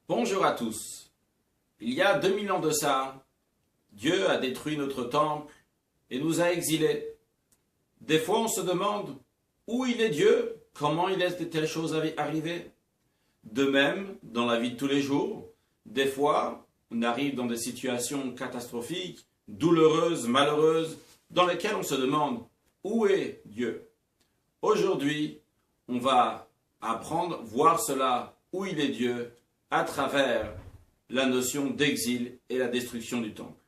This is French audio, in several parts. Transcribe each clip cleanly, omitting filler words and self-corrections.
Bonjour à tous. Il y a 2000 ans de ça, Dieu a détruit notre temple et nous a exilés. Des fois on se demande où il est Dieu, comment il laisse de telles choses arriver. De même, dans la vie de tous les jours, des fois on arrive dans des situations catastrophiques, douloureuses, malheureuses, dans lesquelles on se demande où est Dieu. Aujourd'hui, on va apprendre, voir cela, où il est Dieu, à travers la notion d'exil et la destruction du temple.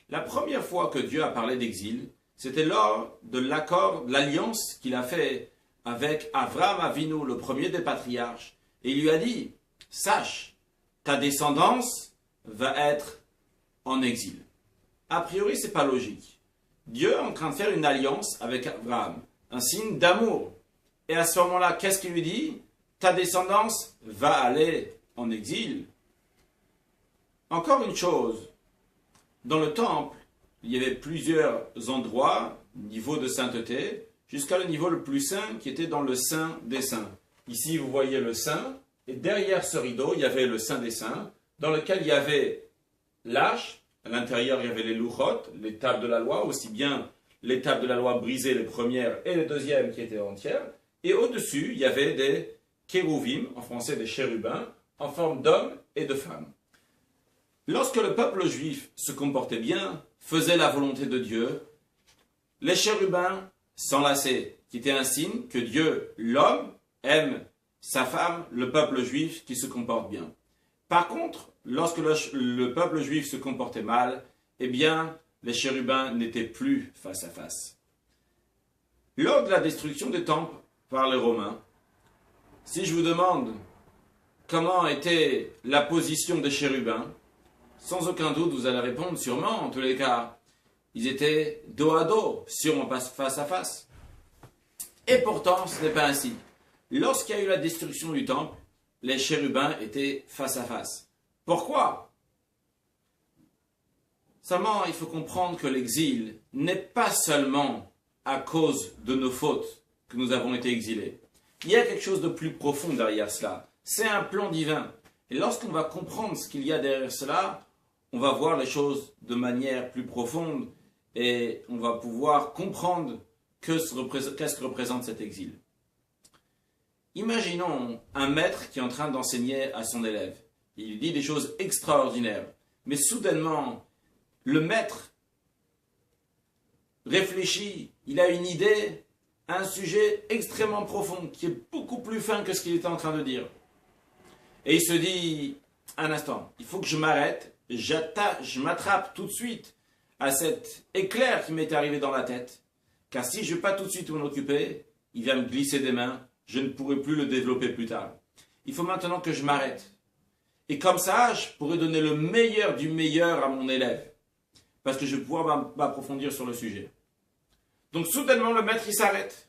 La première fois que Dieu a parlé d'exil, c'était lors de l'accord, de l'alliance qu'il a fait avec Avraham Avinu, le premier des patriarches, et il lui a dit, sache, ta descendance va être en exil. A priori, c'est pas logique. Dieu est en train de faire une alliance avec Abraham, un signe d'amour. Et à ce moment-là, qu'est-ce qu'il lui dit? Ta descendance va aller en exil. Encore une chose, dans le temple, il y avait plusieurs endroits, niveau de sainteté, jusqu'à le niveau le plus saint qui était dans le Saint des Saints. Ici, vous voyez le Saint, et derrière ce rideau, il y avait le Saint des Saints, dans lequel il y avait l'arche, à l'intérieur, il y avait les louchot, les tables de la loi, aussi bien les tables de la loi brisées, les premières, et les deuxièmes qui étaient entières, et au-dessus, il y avait des kérouvim, en français des chérubins, en forme d'hommes et de femmes. Lorsque le peuple juif se comportait bien, faisait la volonté de Dieu, les chérubins s'enlaçaient, qui était un signe que Dieu, l'homme, aime sa femme, le peuple juif qui se comporte bien. Par contre, lorsque le peuple juif se comportait mal, eh bien, les chérubins n'étaient plus face à face. Lors de la destruction des temples par les Romains, si je vous demande comment était la position des chérubins, sans aucun doute vous allez répondre sûrement, en tous les cas, ils étaient dos à dos, sûrement pas face à face. Et pourtant, ce n'est pas ainsi. Lorsqu'il y a eu la destruction du temple, les chérubins étaient face à face. Pourquoi? Seulement, il faut comprendre que l'exil n'est pas seulement à cause de nos fautes que nous avons été exilés. Il y a quelque chose de plus profond derrière cela. C'est un plan divin. Et lorsqu'on va comprendre ce qu'il y a derrière cela, on va voir les choses de manière plus profonde et on va pouvoir comprendre qu'est-ce que représente cet exil. Imaginons un maître qui est en train d'enseigner à son élève. Il lui dit des choses extraordinaires. Mais soudainement, le maître réfléchit, il a une idée, un sujet extrêmement profond, qui est beaucoup plus fin que ce qu'il était en train de dire. Et il se dit, un instant, il faut que je m'arrête, je m'attrape tout de suite à cet éclair qui m'est arrivé dans la tête, car si je ne vais pas tout de suite m'en occuper, il va me glisser des mains, je ne pourrai plus le développer plus tard. Il faut maintenant que je m'arrête. Et comme ça, je pourrai donner le meilleur du meilleur à mon élève, parce que je vais pouvoir m'approfondir sur le sujet. Donc soudainement, le maître, il s'arrête.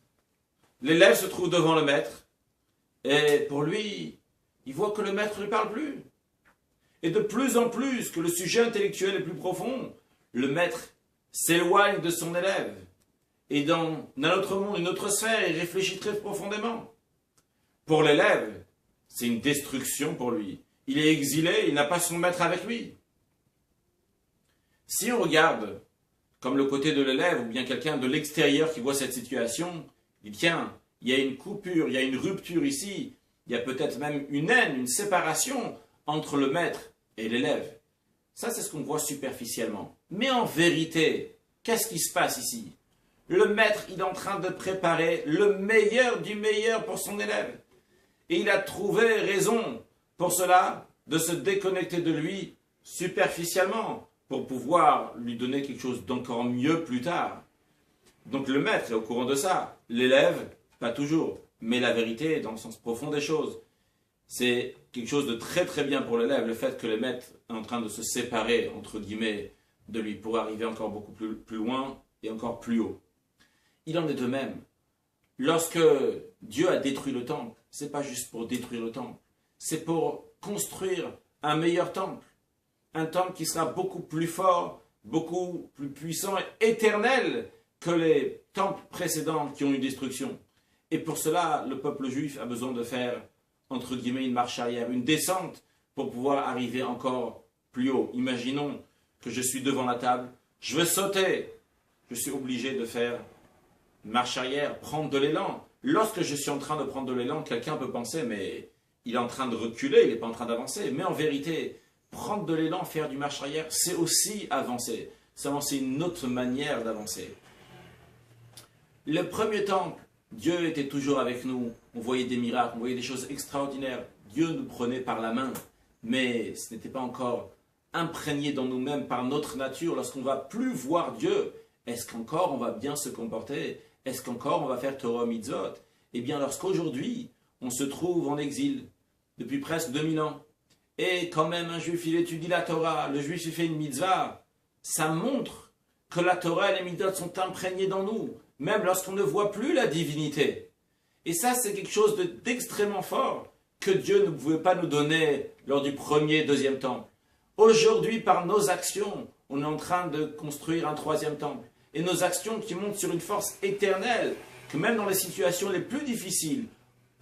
L'élève se trouve devant le maître. Et pour lui, il voit que le maître ne parle plus. Et de plus en plus que le sujet intellectuel est plus profond, le maître s'éloigne de son élève. Et dans un autre monde, une autre sphère, il réfléchit très profondément. Pour l'élève, c'est une destruction pour lui. Il est exilé, il n'a pas son maître avec lui. Si on regarde comme le côté de l'élève, ou bien quelqu'un de l'extérieur qui voit cette situation, il dit tiens, il y a une coupure, il y a une rupture ici, il y a peut-être même une haine, une séparation entre le maître et l'élève. Ça, c'est ce qu'on voit superficiellement. Mais en vérité, qu'est-ce qui se passe ici? Le maître, il est en train de préparer le meilleur du meilleur pour son élève. Et il a trouvé raison pour cela de se déconnecter de lui superficiellement, pour pouvoir lui donner quelque chose d'encore mieux plus tard. Donc le maître est au courant de ça, l'élève, pas toujours, mais la vérité est dans le sens profond des choses. C'est quelque chose de très très bien pour l'élève, le fait que le maître est en train de se séparer, entre guillemets, de lui, pour arriver encore beaucoup plus loin et encore plus haut. Il en est de même. Lorsque Dieu a détruit le temple, c'est pas juste pour détruire le temple, c'est pour construire un meilleur temple. Un temple qui sera beaucoup plus fort, beaucoup plus puissant et éternel que les temples précédents qui ont eu destruction. Et pour cela, le peuple juif a besoin de faire, entre guillemets, une marche arrière, une descente pour pouvoir arriver encore plus haut. Imaginons que je suis devant la table, je veux sauter, je suis obligé de faire marche arrière, prendre de l'élan. Lorsque je suis en train de prendre de l'élan, quelqu'un peut penser, mais il est en train de reculer, il n'est pas en train d'avancer. Mais en vérité, prendre de l'élan, faire du marche arrière, c'est aussi avancer. C'est une autre manière d'avancer. Le premier temple, Dieu était toujours avec nous. On voyait des miracles, on voyait des choses extraordinaires. Dieu nous prenait par la main, mais ce n'était pas encore imprégné dans nous-mêmes par notre nature. Lorsqu'on ne va plus voir Dieu, est-ce qu'encore on va bien se comporter? Est-ce qu'encore on va faire Torah Mitzvot? Eh bien, lorsqu'aujourd'hui, on se trouve en exil depuis presque 2000 ans, et quand même un juif, il étudie la Torah, le juif, il fait une mitzvah, ça montre que la Torah et les mitzvot sont imprégnés dans nous, même lorsqu'on ne voit plus la divinité. Et ça, c'est quelque chose d'extrêmement fort que Dieu ne pouvait pas nous donner lors du premier, deuxième temple. Aujourd'hui, par nos actions, on est en train de construire un troisième temple. Et nos actions qui montent sur une force éternelle, que même dans les situations les plus difficiles,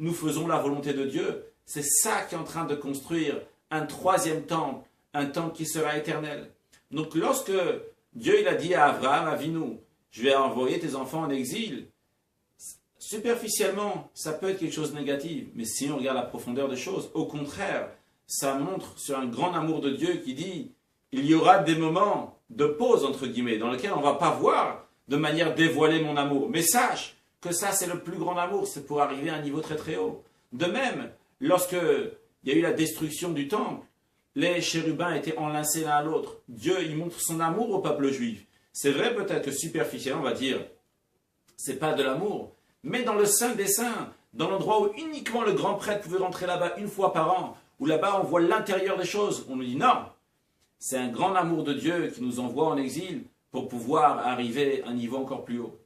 nous faisons la volonté de Dieu. C'est ça qui est en train de construire un troisième temple, un temple qui sera éternel. Donc lorsque Dieu il a dit à Abraham, Avinu, je vais envoyer tes enfants en exil, superficiellement, ça peut être quelque chose de négatif, mais si on regarde la profondeur des choses, au contraire, ça montre sur un grand amour de Dieu qui dit, il y aura des moments de pause, entre guillemets, dans lesquels on ne va pas voir de manière dévoilée mon amour. Mais sache que ça, c'est le plus grand amour, c'est pour arriver à un niveau très très haut. De même, lorsque il y a eu la destruction du temple, les chérubins étaient enlacés l'un à l'autre. Dieu, il montre son amour au peuple juif. C'est vrai peut-être que superficiellement, on va dire, c'est pas de l'amour, mais dans le Saint des Saints, dans l'endroit où uniquement le grand prêtre pouvait rentrer là-bas une fois par an, où là-bas on voit l'intérieur des choses, on nous dit non, c'est un grand amour de Dieu qui nous envoie en exil pour pouvoir arriver à un niveau encore plus haut.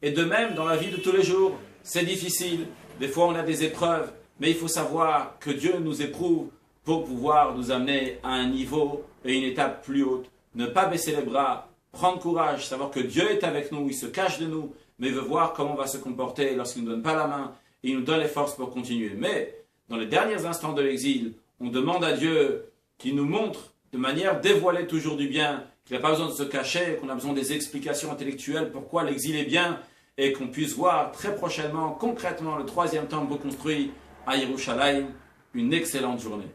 Et de même, dans la vie de tous les jours, c'est difficile, des fois on a des épreuves, mais il faut savoir que Dieu nous éprouve pour pouvoir nous amener à un niveau et une étape plus haute. Ne pas baisser les bras, prendre courage, savoir que Dieu est avec nous, il se cache de nous, mais il veut voir comment on va se comporter lorsqu'il ne nous donne pas la main et il nous donne les forces pour continuer. Mais dans les derniers instants de l'exil, on demande à Dieu qu'il nous montre de manière dévoilée toujours du bien, qu'il n'a pas besoin de se cacher, qu'on a besoin des explications intellectuelles pourquoi l'exil est bien et qu'on puisse voir très prochainement, concrètement, le troisième temple reconstruit à Yerushalayim. Une excellente journée.